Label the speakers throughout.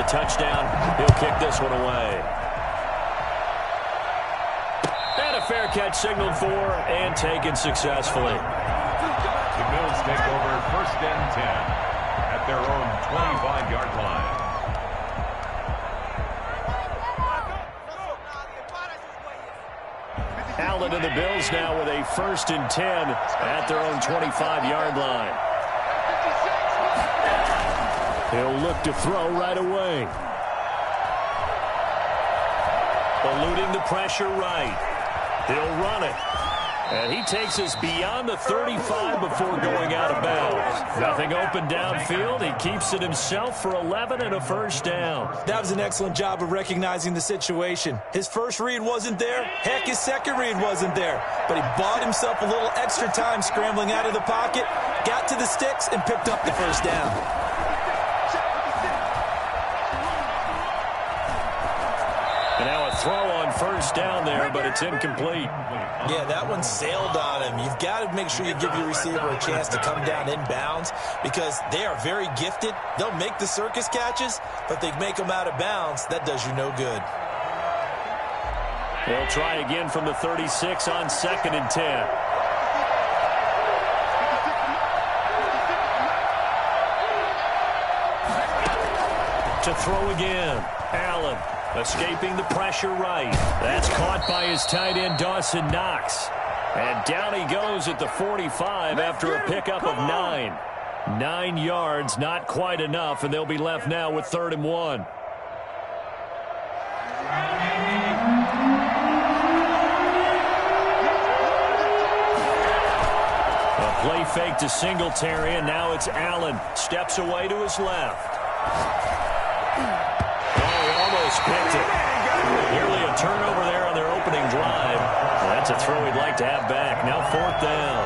Speaker 1: touchdown. He'll kick this one away. And a fair catch signaled for and taken successfully.
Speaker 2: The Bills take over 1st and 10 at their own 25-yard line.
Speaker 1: Allen and the Bills now with a 1st and 10 at their own 25-yard line. He'll look to throw right away. Eluding the pressure right. He'll run it. And he takes us beyond the 35 before going out of bounds. Nothing open downfield. He keeps it himself for 11 and a 1st down.
Speaker 3: That was an excellent job of recognizing the situation. His first read wasn't there. Heck, his second read wasn't there. But he bought himself a little extra time scrambling out of the pocket, got to the sticks, and picked up the 1st down.
Speaker 1: And now a throw on 1st down there, but it's incomplete.
Speaker 3: Yeah, that one sailed on him. You've got to make sure you give your receiver a chance to come down inbounds because they are very gifted. They'll make the circus catches, but they make them out of bounds. That does you no good.
Speaker 1: They'll try again from the 36 on 2nd and 10. To throw again. Allen escaping the pressure right. That's caught by his tight end, Dawson Knox. And down he goes at the 45 after a pickup of 9. 9 yards, not quite enough, and they'll be left now with 3rd and 1. A play fake to Singletary, and now it's Allen. Steps away to his left. Picked it. Nearly a turnover there on their opening drive. That's a throw he'd like to have back. Now 4th down.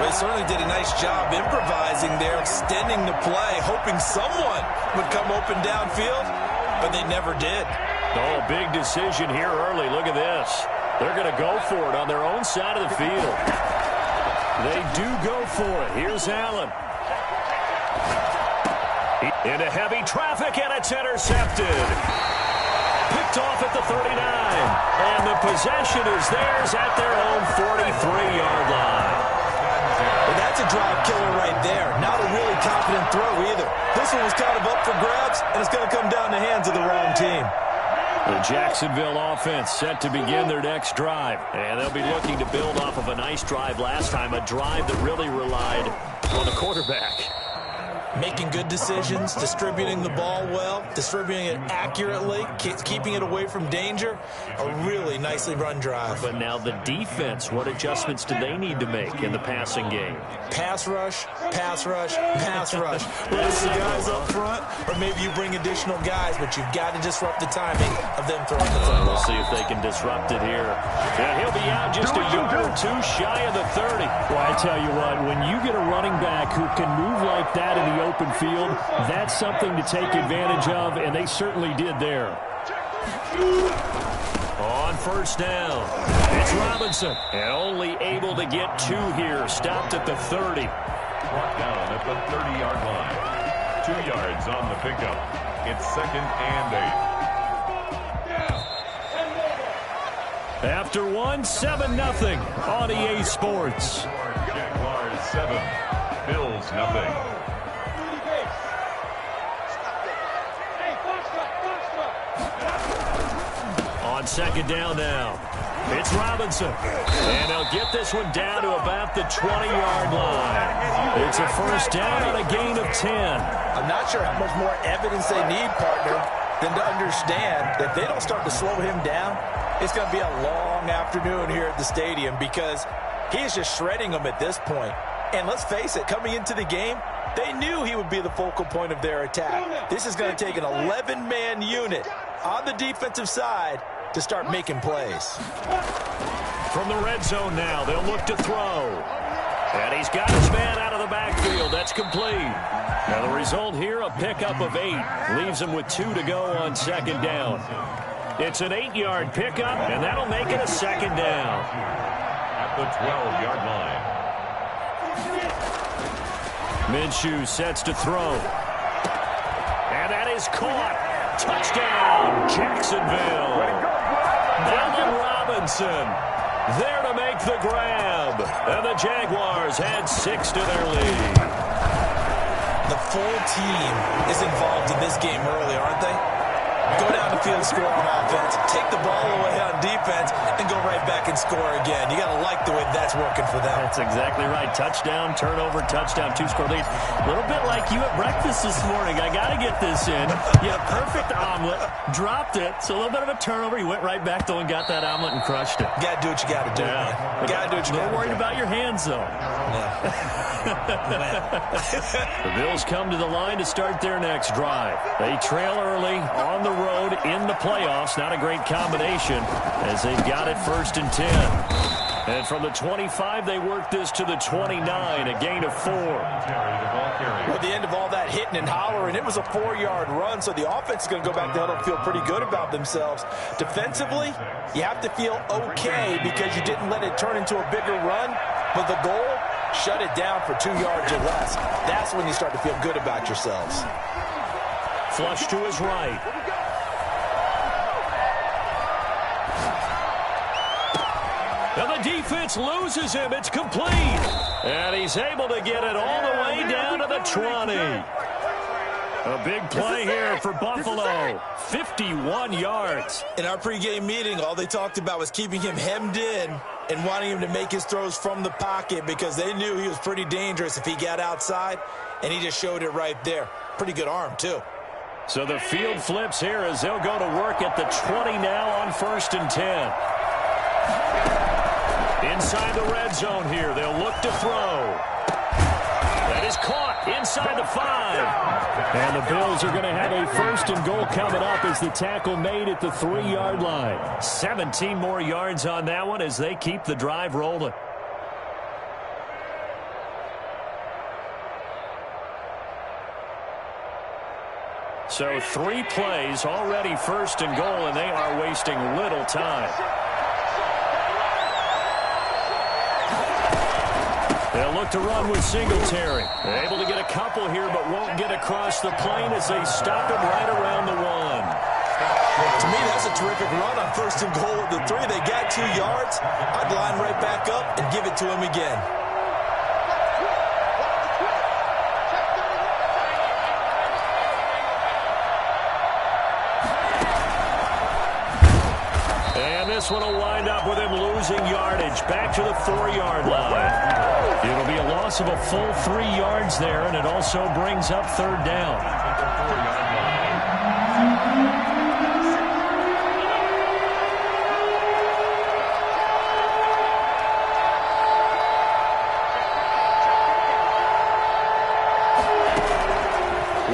Speaker 3: Well, he certainly did a nice job improvising there, extending the play, hoping someone would come open downfield, but they never did.
Speaker 1: Oh, big decision here early. Look at this. They're going to go for it on their own side of the field. They do go for it. Here's Allen. Into heavy traffic, and it's intercepted. Picked off at the 39. And the possession is theirs at their own 43-yard line.
Speaker 3: Well, that's a drive killer right there. Not a really confident throw either. This one was kind of up for grabs, and it's going to come down the hands of the wrong team.
Speaker 1: The Jacksonville offense set to begin their next drive. And they'll be looking to build off of a nice drive last time, a drive that really relied on the quarterback.
Speaker 3: Making good decisions, distributing the ball well, distributing it accurately, keeping it away from danger. A really nicely run drive.
Speaker 1: But now the defense, what adjustments do they need to make in the passing game?
Speaker 3: Pass rush, pass rush, pass rush. Whether it's the guys up front or maybe you bring additional guys, but you've got to disrupt the timing of them throwing the football.
Speaker 1: We'll see if they can disrupt it here. And he'll be out just a yard or two shy of the 30.
Speaker 4: Well, I tell you what, when you get a running back who can move like that in the open field, that's something to take advantage of, and they certainly did there.
Speaker 1: On 1st down, it's Robinson. And only able to get 2 here. Stopped at the 30.
Speaker 2: Brought down at the 30-yard line. 2 yards on the pickup. It's 2nd and 8.
Speaker 1: After 1, 7-0 on EA Sports.
Speaker 2: Jaguars 7, Bills 0.
Speaker 1: On 2nd down now, it's Robinson. And they'll get this one down to about the 20-yard line. It's a 1st down on a gain of 10.
Speaker 3: I'm not sure how much more evidence they need, partner, than to understand that if they don't start to slow him down, it's going to be a long afternoon here at the stadium because he is just shredding them at this point. And let's face it, coming into the game, they knew he would be the focal point of their attack. This is going to take an 11-man unit on the defensive side to start making plays.
Speaker 1: From the red zone now, they'll look to throw. And he's got his man out of the backfield. That's complete. Now the result here, a pickup of 8. Leaves him with 2 to go on 2nd down. It's an 8-yard pickup, and that'll make it a 2nd down.
Speaker 2: At the 12-yard line.
Speaker 1: Minshew sets to throw. And That is caught. Touchdown, Jacksonville. Allen Robinson there to make the grab. And the Jaguars add 6 to their lead.
Speaker 3: The full team is involved in this game early, aren't they? Go down the field, score on offense, take the ball away on defense, and go right back and score again. You got to like the way that's working for them.
Speaker 4: That's exactly right. Touchdown, turnover, touchdown, 2-score lead. A little bit like you at breakfast this morning. I got to get this in. You had a perfect omelet, dropped it, so a little bit of a turnover. You went right back, though, and got that omelet and crushed it.
Speaker 3: You got to do what you got to do, man. You got to do what you got to do.
Speaker 4: Not worried about your hands, though. The Bills come to the line to start their next drive. They trail early on the road in the playoffs. Not a great combination as they've got it 1st and 10. And from the 25, they work this to the 29, a gain of 4.
Speaker 3: At the end of all that hitting and hollering, it was a 4-yard run, so the offense is going to go back there and feel pretty good about themselves. Defensively, you have to feel okay because you didn't let it turn into a bigger run, but the goal, shut it down for 2 yards or less. That's when you start to feel good about yourselves.
Speaker 1: Flush to his right. And the defense loses him. It's complete. And he's able to get it all the way down to the 20. A big play here for Buffalo. 51 yards.
Speaker 3: In our pregame meeting, all they talked about was keeping him hemmed in and wanting him to make his throws from the pocket because they knew he was pretty dangerous if he got outside, and he just showed it right there. Pretty good arm, too.
Speaker 1: So the field flips here as they'll go to work at the 20 now on 1st and 10. Inside the red zone here, they'll look to throw. That is caught inside the 5.
Speaker 4: And the Bills are going to have a 1st and goal coming up as the tackle made at the 3-yard line.
Speaker 1: 17 more yards on that one as they keep the drive rolling. So 3 plays, already 1st and goal, and they are wasting little time. They'll look to run with Singletary. They're able to get a couple here, but won't get across the plane as they stop him right around the 1.
Speaker 3: To me, that's a terrific run on 1st and goal at the 3. They got 2 yards. I'd line right back up and give it to him again.
Speaker 1: And this one will wind up with him losing yardage back to the 4-yard line. It'll be a loss of a full 3 yards there, and it also brings up 3rd down.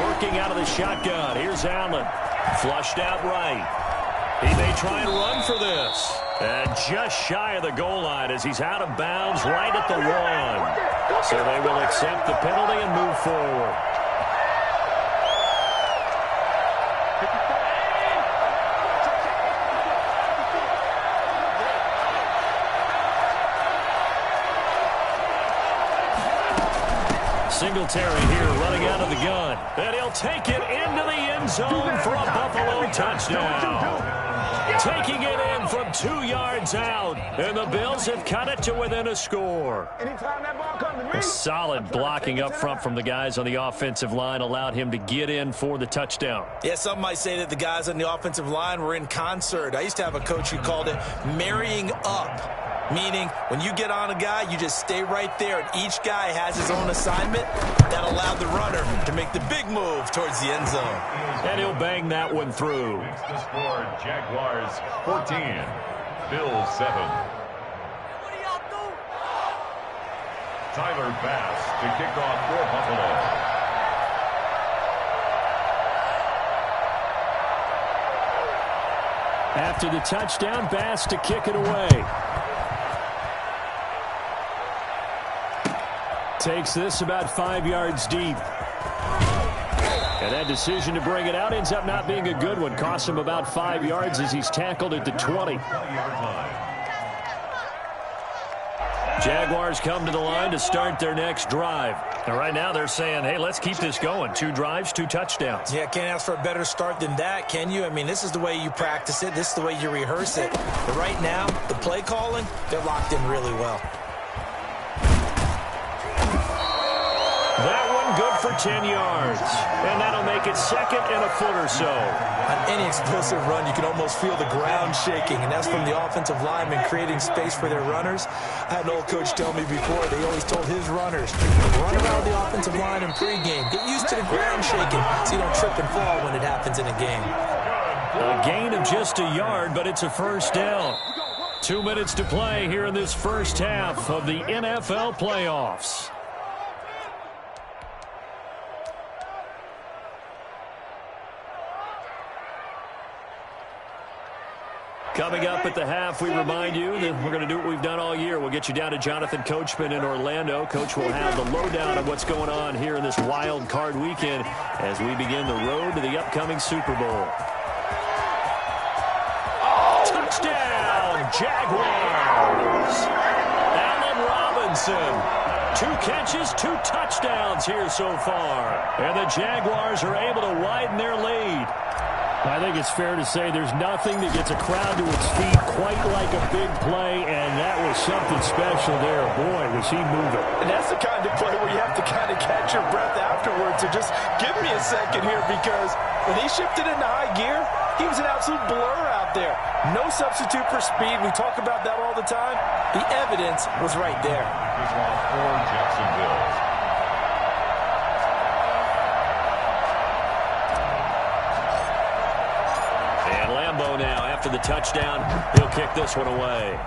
Speaker 1: Working out of the shotgun. Here's Allen. Flushed out right. He may try and run for this. And just shy of the goal line as he's out of bounds right at the 1. So they will accept the penalty and move forward. Singletary here running out of the gun. And he'll take it into the end zone for a Buffalo touchdown. Taking it in from 2 yards out. And the Bills have cut it to within a score. A solid blocking up front from the guys on the offensive line allowed him to get in for the touchdown.
Speaker 3: Yeah, some might say that the guys on the offensive line were in concert. I used to have a coach who called it marrying up. Meaning, when you get on a guy, you just stay right there, and each guy has his own assignment. That allowed the runner to make the big move towards the end zone.
Speaker 1: And he'll bang that one through.
Speaker 2: The score, Jaguars 14, Bills 7. Tyler Bass to kick off for Buffalo.
Speaker 4: After the touchdown, Bass to kick it away. Takes this about 5 yards deep. And that decision to bring it out ends up not being a good one. Costs him about 5 yards as he's tackled at the 20. Jaguars come to the line to start their next drive. And right now they're saying, hey, let's keep this going. 2 drives, 2 touchdowns.
Speaker 3: Yeah, can't ask for a better start than that, can you? I mean, this is the way you practice it. This is the way you rehearse it. But right now, the play calling, they're locked in really well.
Speaker 4: That one good for 10 yards. And that'll make it second and a foot or so.
Speaker 3: On any explosive run, you can almost feel the ground shaking, and that's from the offensive linemen creating space for their runners. I had an old coach tell me before, they always told his runners, run around the offensive line in pregame. Get used to the ground shaking so you don't trip and fall when it happens in a game.
Speaker 4: A gain of just a yard, but it's a first down. 2 minutes to play here in this first half of the NFL playoffs. Coming up at the half, we remind you that we're going to do what we've done all year. We'll get you down to Jonathan Coachman in Orlando. Coach will have the lowdown of what's going on here in this wild card weekend as we begin the road to the upcoming Super Bowl. Touchdown, Jaguars! Allen Robinson. 2 catches, 2 touchdowns here so far. And the Jaguars are able to widen their lead. I think it's fair to say there's nothing that gets a crowd to its feet quite like a big play, and that was something special there. Boy, was he moving.
Speaker 3: And that's the kind of play where you have to kind of catch your breath afterwards. So just give me a second here, because when he shifted into high gear, he was an absolute blur out there. No substitute for speed. We talk about that all the time. The evidence was right there.
Speaker 2: This one for Jacksonville.
Speaker 4: Now, after the touchdown, he'll kick this one away.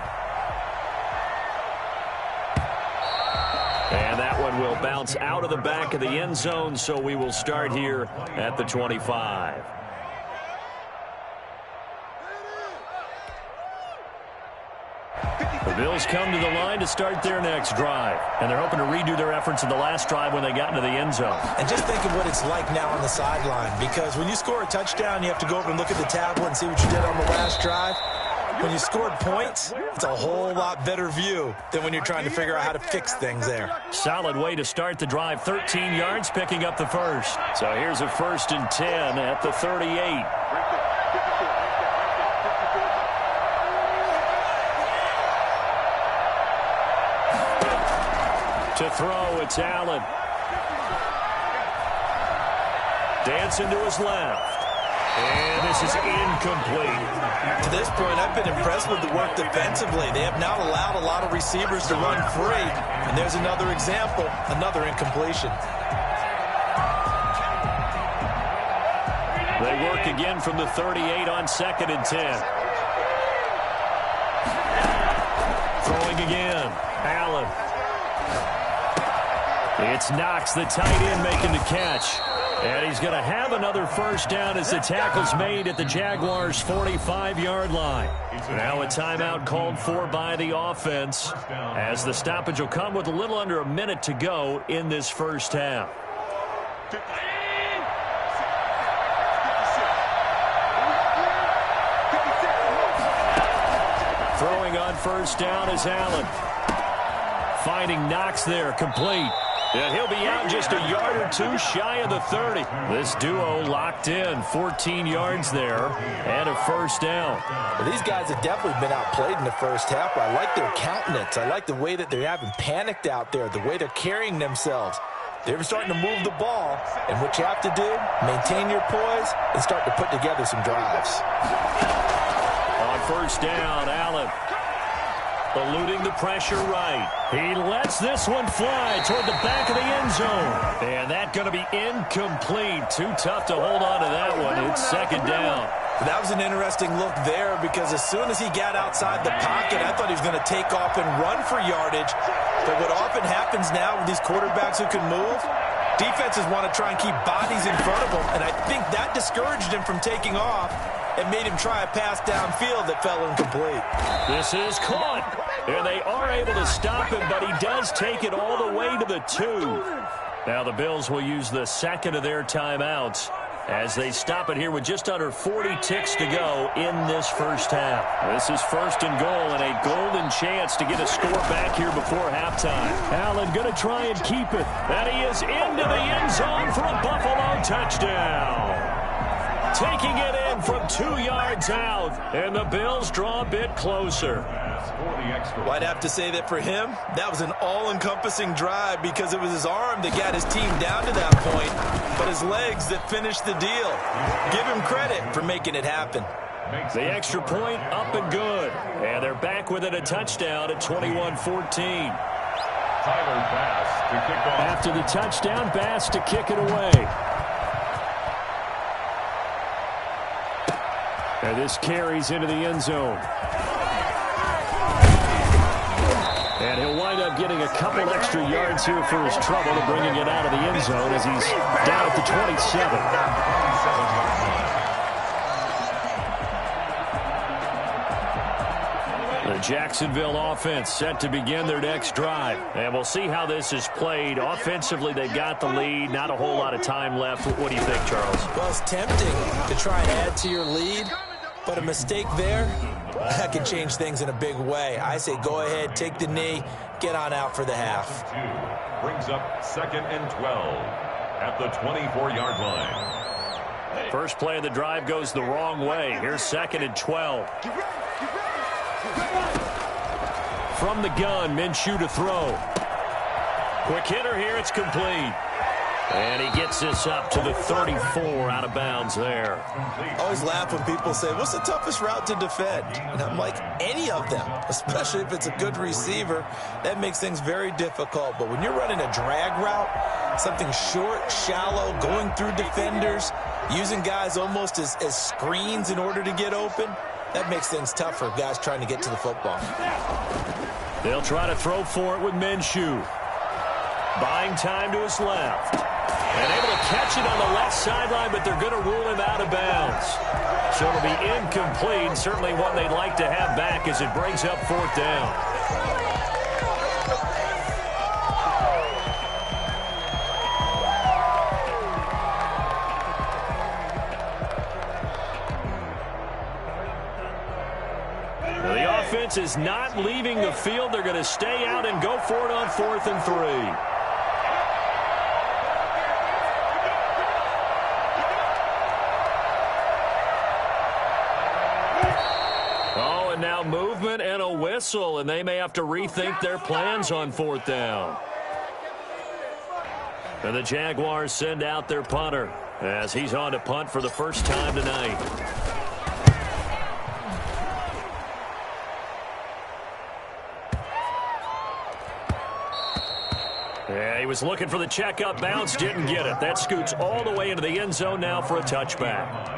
Speaker 4: And that one will bounce out of the back of the end zone, so we will start here at the 25. The Bills come to the line to start their next drive, and they're hoping to redo their efforts in the last drive when they got into the end zone.
Speaker 3: And just think of what it's like now on the sideline, because when you score a touchdown, you have to go over and look at the tablet and see what you did on the last drive. When you scored points, it's a whole lot better view than when you're trying to figure out how to fix things there.
Speaker 4: Solid way to start the drive. 13 yards, picking up the first. So here's a 1st and 10 at the 38. To throw, it's Allen. Dancing to his left. And this is incomplete.
Speaker 3: To this point, I've been impressed with the work defensively. They have not allowed a lot of receivers to run free. And there's another example, another incompletion.
Speaker 4: They work again from the 38 on 2nd and 10. Throwing again. Allen. It's Knox, the tight end, making the catch. And he's going to have another first down as the tackle's made at the Jaguars' 45-yard line. Now a timeout called for by the offense, as the stoppage will come with a little under a minute to go in this first half. Throwing on first down is Allen. Finding Knox there, complete. And he'll be out just a yard or 2 shy of the 30. This duo locked in, 14 yards there, and a first down.
Speaker 3: Well, these guys have definitely been outplayed in the first half. I like their countenance. I like the way that they haven't panicked out there, the way they're carrying themselves. They're starting to move the ball, and what you have to do, maintain your poise and start to put together some drives.
Speaker 4: On first down, Allen. Eluding the pressure right. He lets this one fly toward the back of the end zone. And that's going to be incomplete. Too tough to hold on to that one. It's 2nd down.
Speaker 3: That was an interesting look there, because as soon as he got outside the pocket, I thought he was going to take off and run for yardage. But what often happens now with these quarterbacks who can move, defenses want to try and keep bodies in front of them. And I think that discouraged him from taking off and made him try a pass downfield that fell incomplete.
Speaker 4: This is caught. And they are able to stop him, but he does take it all the way to the 2. Now the Bills will use the second of their timeouts
Speaker 1: as they stop it here with just under 40 ticks to go in this first half. This is first and goal and a golden chance to get a score back here before halftime. Allen going to try and keep it. And he is into the end zone for a Buffalo touchdown. Taking it in from 2 yards out, and the Bills draw a bit closer.
Speaker 3: Well, I'd have to say that for him, that was an all-encompassing drive because it was his arm that got his team down to that point, but his legs that finished the deal. Give him credit for making it happen.
Speaker 1: The extra point up and good, and they're back within a touchdown at 21-14.
Speaker 2: Tyler Bass to kick off.
Speaker 1: After the touchdown, Bass to kick it away. And this carries into the end zone. And he'll wind up getting a couple extra yards here for his trouble and bringing it out of the end zone as he's down at the 27. The Jacksonville offense set to begin their next drive. And we'll see how this is played. Offensively, they've got the lead. Not a whole lot of time left. What do you think, Charles?
Speaker 3: Well, it's tempting to try and add to your lead, but a mistake there, that can change things in a big way. I say go ahead, take the knee, get on out for the half.
Speaker 2: Brings up 2nd and 12 at the 24-yard line.
Speaker 1: First play of the drive goes the wrong way. Here's 2nd and 12. From the gun, Minshew to throw. Quick hitter here, it's complete. And he gets this up to the 34 out of bounds there.
Speaker 3: I always laugh when people say, what's the toughest route to defend? And I'm like, any of them, especially if it's a good receiver. That makes things very difficult. But when you're running a drag route, something short, shallow, going through defenders, using guys almost as screens in order to get open, that makes things tough for guys trying to get to the football.
Speaker 1: They'll try to throw for it with Minshew. Buying time to his left. And able to catch it on the left sideline, but they're going to rule him out of bounds. So it'll be incomplete. Certainly one they'd like to have back as it brings up 4th down. The offense is not leaving the field. They're going to stay out and go for it on 4th and 3. Movement and a whistle, and they may have to rethink their plans on 4th down. And the Jaguars send out their punter as he's on to punt for the first time tonight. Yeah, he was looking for the checkup bounce, didn't get it. That scoots all the way into the end zone now for a touchback.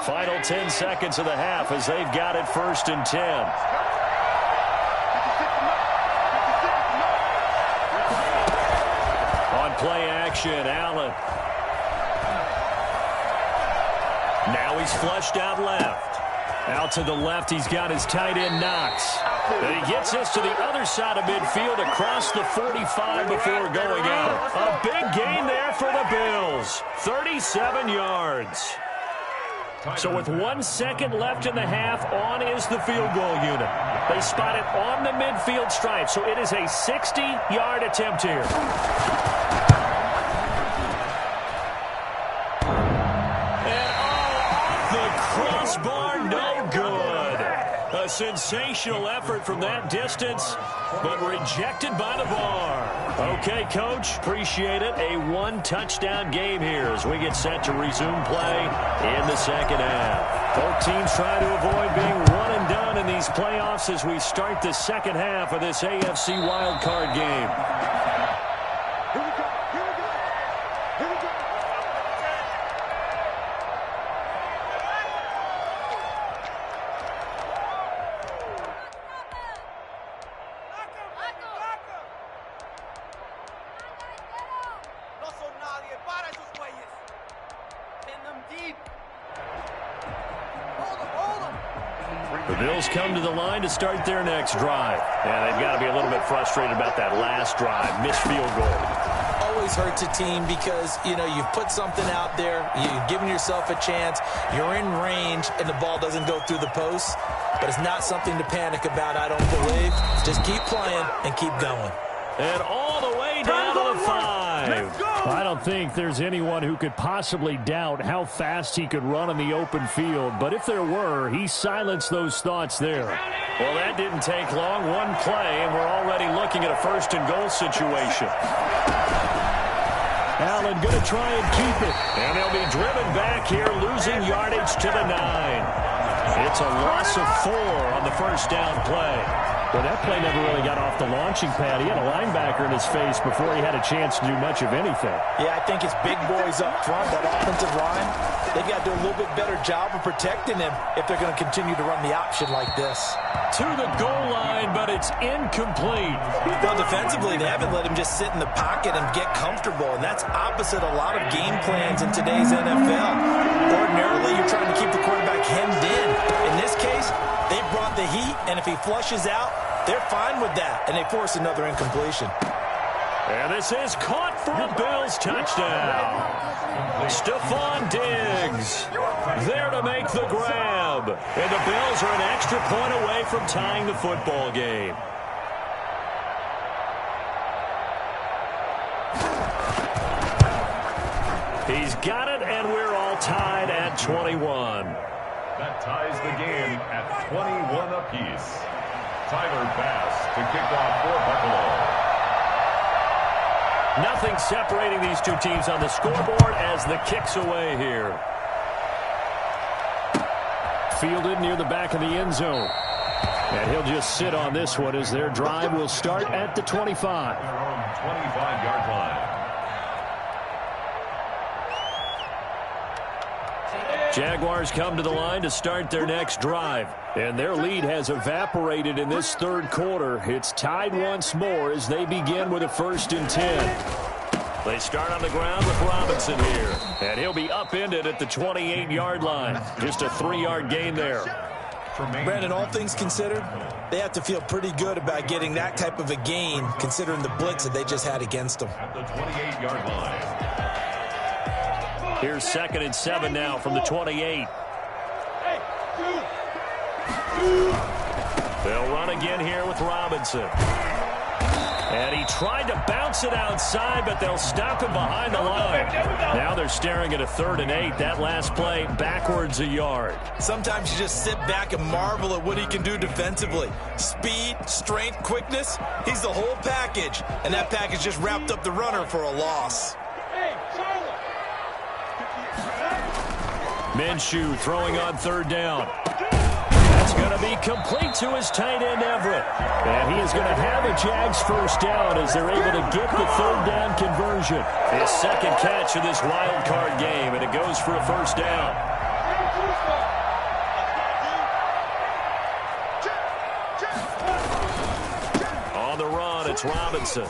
Speaker 1: Final 10 seconds of the half as they've got it 1st and 10. On play action, Allen. Now he's flushed out left. Out to the left, he's got his tight end Knox. And he gets this to the other side of midfield across the 45 before going out. A big gain there for the Bills. 37 yards. So with 1 second left in the half, on is the field goal unit. They spot it on the midfield stripe, so it is a 60-yard attempt here. And off the crossbar, no good. A sensational effort from that distance, but rejected by the bar. Okay, Coach, appreciate it. A 1-touchdown game here as we get set to resume play in the second half. Both teams trying to avoid being one and done in these playoffs as we start the second half of this AFC wildcard game.
Speaker 4: The Bills come to the line to start their next drive.
Speaker 1: And they've got to be a little bit frustrated about that last drive. Missed field goal.
Speaker 3: Always hurts a team because, you know, you've put something out there, you've given yourself a chance, you're in range, and the ball doesn't go through the posts. But it's not something to panic about, I don't believe. Just keep playing and keep going.
Speaker 1: And all the way down to the 5.
Speaker 4: I don't think there's anyone who could possibly doubt how fast he could run in the open field. But if there were, he silenced those thoughts there.
Speaker 1: Well, that didn't take long. One play, and we're already looking at a first-and-goal situation.
Speaker 4: Allen going to try and keep it.
Speaker 1: And they'll be driven back here, losing yardage to the 9. It's a loss of 4 on the first down play.
Speaker 4: Well, that play never really got off the launching pad. He had a linebacker in his face before he had a chance to do much of anything.
Speaker 3: Yeah, I think it's big boys up front, that offensive line. They've got to do a little bit better job of protecting him if they're going to continue to run the option like this.
Speaker 1: To the goal line, but it's incomplete.
Speaker 3: Well, defensively, they haven't let him just sit in the pocket and get comfortable, and that's opposite a lot of game plans in today's NFL. Ordinarily, you're trying to keep the quarterback hemmed in. In this case, they brought the heat, and if he flushes out, they're fine with that, and they force another incompletion.
Speaker 1: And this is caught for a Bills touchdown. Stephon Diggs there to make the grab. And the Bills are an extra point away from tying the football game. He's got it, and we're all tied at 21.
Speaker 2: That ties the game at 21 apiece. Tyler Bass to kick off for Buffalo.
Speaker 1: Nothing separating these two teams on the scoreboard as the kick's away here.
Speaker 4: Fielded near the back of the end zone. And he'll just sit on this one as their drive will start at the 25.
Speaker 2: Their own 25-yard line.
Speaker 1: Jaguars come to the line to start their next drive. And their lead has evaporated in this third quarter. It's tied once more as they begin with a 1st and 10. They start on the ground with Robinson here. And he'll be upended at the 28-yard line. Just a 3-yard gain there.
Speaker 3: Brandon, all things considered, they have to feel pretty good about getting that type of a gain considering the blitz that they just had against them.
Speaker 2: At the 28-yard line.
Speaker 1: Here's 2nd and 7 now from the 28. They'll run again here with Robinson. And he tried to bounce it outside, but they'll stop him behind the line. Now they're staring at a 3rd and 8. That last play backwards a yard.
Speaker 3: Sometimes you just sit back and marvel at what he can do defensively. Speed, strength, quickness, he's the whole package. And that package just wrapped up the runner for a loss.
Speaker 1: Minshew throwing on 3rd down. That's going to be complete to his tight end, Everett. And he is going to have a Jags 1st down as they're able to get the 3rd down conversion. His 2nd catch of this wild card game, and it goes for a 1st down. On the run, it's Robinson.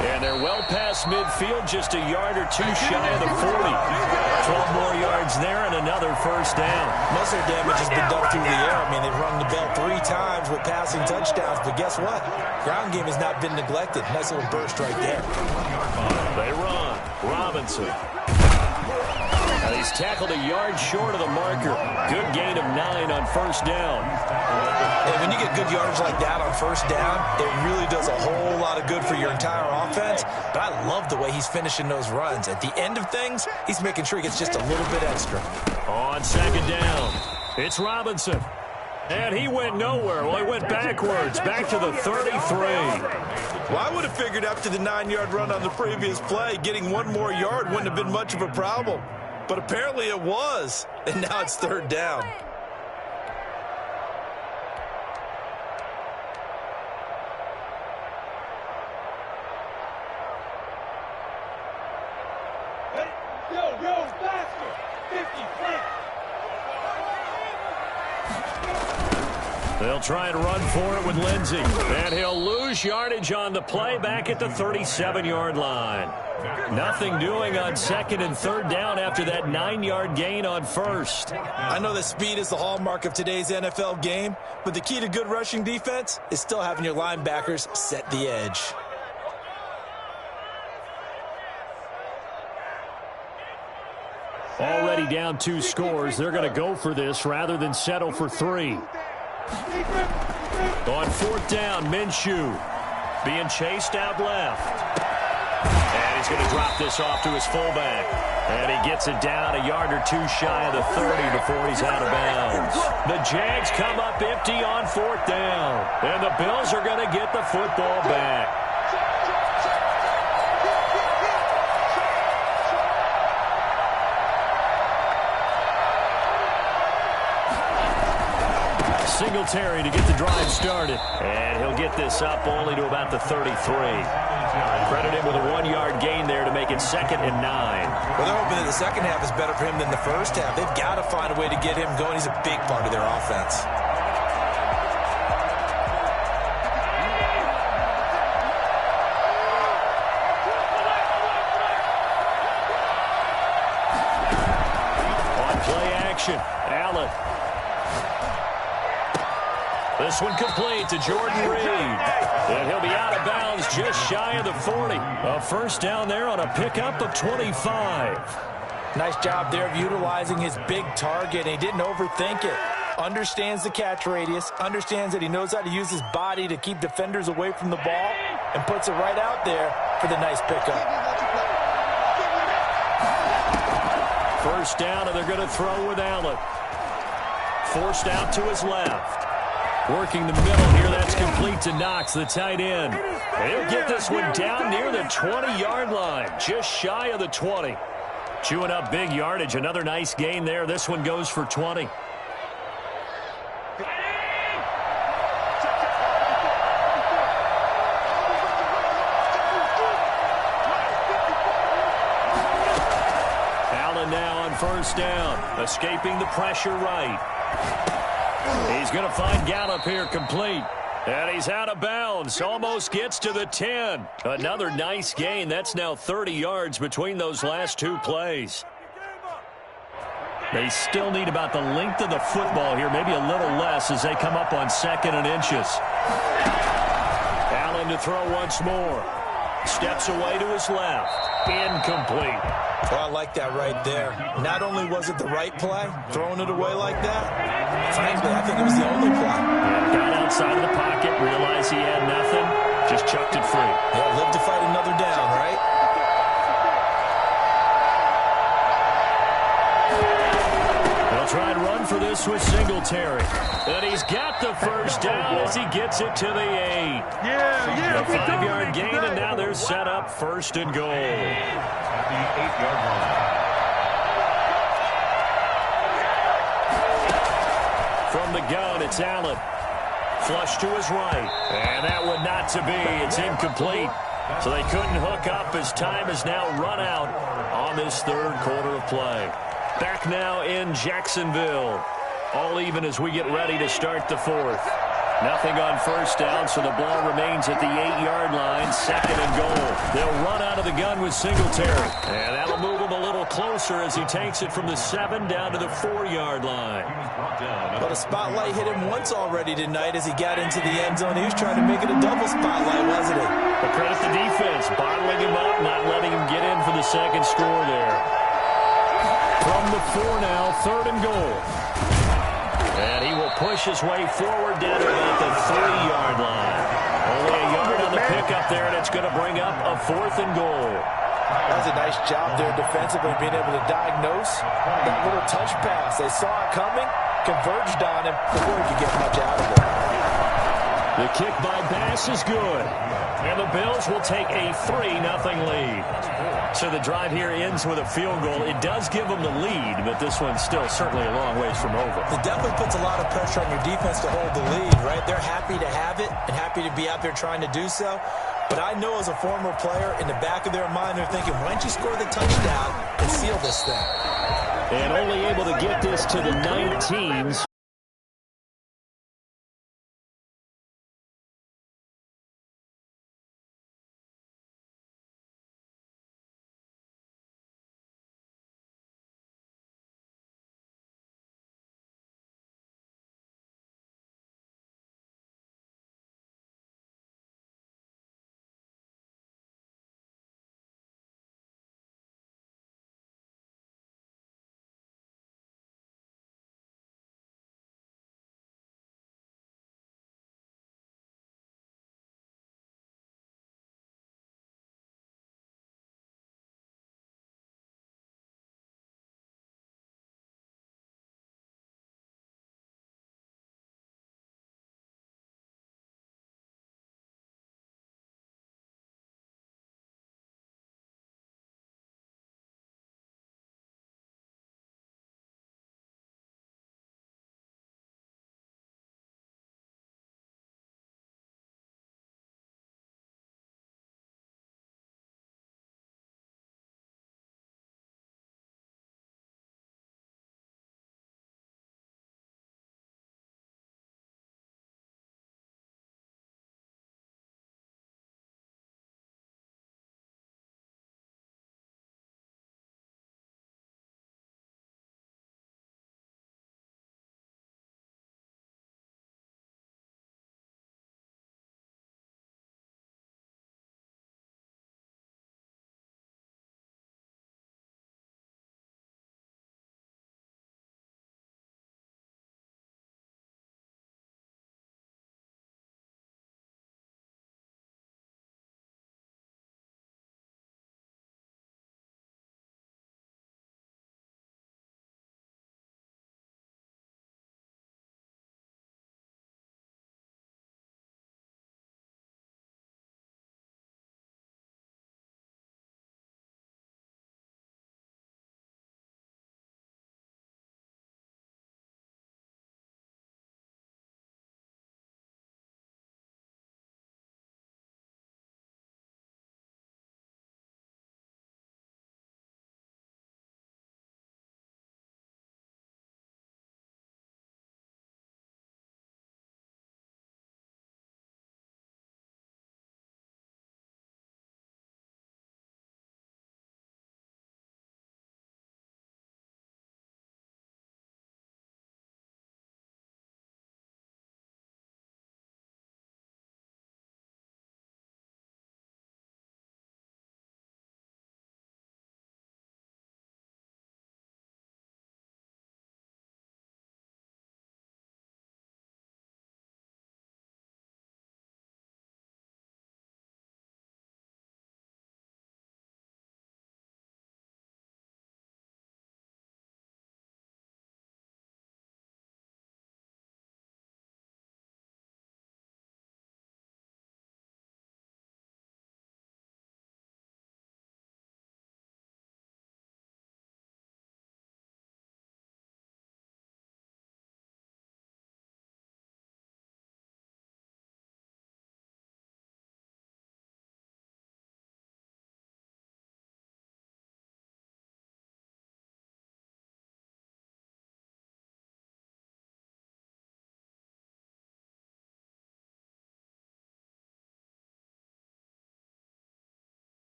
Speaker 1: And they're well past midfield, just a yard or two shy of the 40. 12 more yards there and another 1st down.
Speaker 3: Most of their damage has been done through the air. I mean, they've rung the bell 3 times with passing touchdowns, but guess what? Ground game has not been neglected. Nice little burst right there.
Speaker 1: They run. Robinson. Now he's tackled a yard short of the marker. Good gain of 9 on 1st down.
Speaker 3: And when you get good yardage like that on 1st down, it really does a whole lot of good for your entire offense. But I love the way he's finishing those runs. At the end of things, he's making sure he gets just a little bit extra.
Speaker 1: On 2nd down, it's Robinson. And he went nowhere. Well, he went backwards, back to the 33.
Speaker 3: Well, I would have figured after the 9-yard run on the previous play, getting 1 more yard wouldn't have been much of a problem. But apparently it was. And now it's 3rd down.
Speaker 1: They'll try and run for it with Lindsey. And he'll lose yardage on the play back at the 37-yard line. Nothing doing on 2nd and 3rd down after that 9-yard gain on 1st.
Speaker 3: I know that speed is the hallmark of today's NFL game, but the key to good rushing defense is still having your linebackers set the edge.
Speaker 1: Already down 2 scores. They're going to go for this rather than settle for 3. On 4th down, Minshew being chased out left. And he's going to drop this off to his fullback. And he gets it down a yard or 2 shy of the 30 before he's out of bounds. The Jags come up empty on 4th down. And the Bills are going to get the football back. Singletary to get the drive started. And he'll get this up only to about the 33. Credit him with a 1-yard gain there to make it 2nd and 9.
Speaker 3: Well, they're hoping that the second half is better for him than the first half. They've got to find a way to get him going. He's a big part of their offense.
Speaker 1: On play action, Allen. This one complete to Jordan Reed. And he'll be out of bounds just shy of the 40. A first down there on a pickup of 25.
Speaker 3: Nice job there of utilizing his big target. He didn't overthink it. Understands the catch radius. Understands that he knows how to use his body to keep defenders away from the ball. And puts it right out there for the nice pickup.
Speaker 1: First down, and they're going to throw with Allen. Forced out to his left. Working the middle here, that's complete to Knox, the tight end. He'll get this one down near the 20-yard line, just shy of the 20. Chewing up big yardage, another nice gain there. This one goes for 20. Allen now on first down, escaping the pressure right. He's going to find Gallup here complete. And he's out of bounds. Almost gets to the 10. Another nice gain. That's now 30 yards between those last 2 plays. They still need about the length of the football here, maybe a little less as they come up on 2nd and inches. Allen to throw once more. Steps away to his left. Incomplete.
Speaker 3: Well, I like that right there. Not only was it the right play, throwing it away like that, frankly, I think it was the only play.
Speaker 1: Got outside of the pocket, realized he had nothing, just chucked it free.
Speaker 3: Yeah, live to fight another down, right?
Speaker 1: They'll try and run for this with Singletary. And he's got the first down as he gets it to the 8. A 5-yard gain, and now they're set up 1st and goal.
Speaker 2: At the 8-yard line.
Speaker 1: From the gun, it's Allen. Flush to his right. And that one not to be. It's incomplete. So they couldn't hook up as time has now run out on this 3rd quarter of play. Back now in Jacksonville. All even as we get ready to start the 4th. Nothing on first down, so the ball remains at the 8-yard line, 2nd and goal. They'll run out of the gun with Singletary. And that'll move him a little closer as he takes it from the 7 down to the 4-yard line.
Speaker 3: But a spotlight hit him once already tonight as he got into the end zone. He was trying to make it a double spotlight, wasn't he?
Speaker 1: But credit the defense, bottling him up, not letting him get in for the 2nd score there. From the 4 now, 3rd and goal. And he will push his way forward down to about the 3-yard line. Only a yard on the pickup there, and it's going to bring up a 4th and goal.
Speaker 3: That was a nice job there defensively, being able to diagnose that little touch pass. They saw it coming, converged on him before he could get much out of it.
Speaker 1: The kick by Bass is good. And the Bills will take a 3-0 lead. So the drive here ends with a field goal. It does give them the lead, but this one's still certainly a long ways from over.
Speaker 3: It definitely puts a lot of pressure on your defense to hold the lead, right? They're happy to have it and happy to be out there trying to do so. But I know as a former player, in the back of their mind, they're thinking, why don't you score the touchdown and seal this thing?
Speaker 1: And only able to get this to the 19s.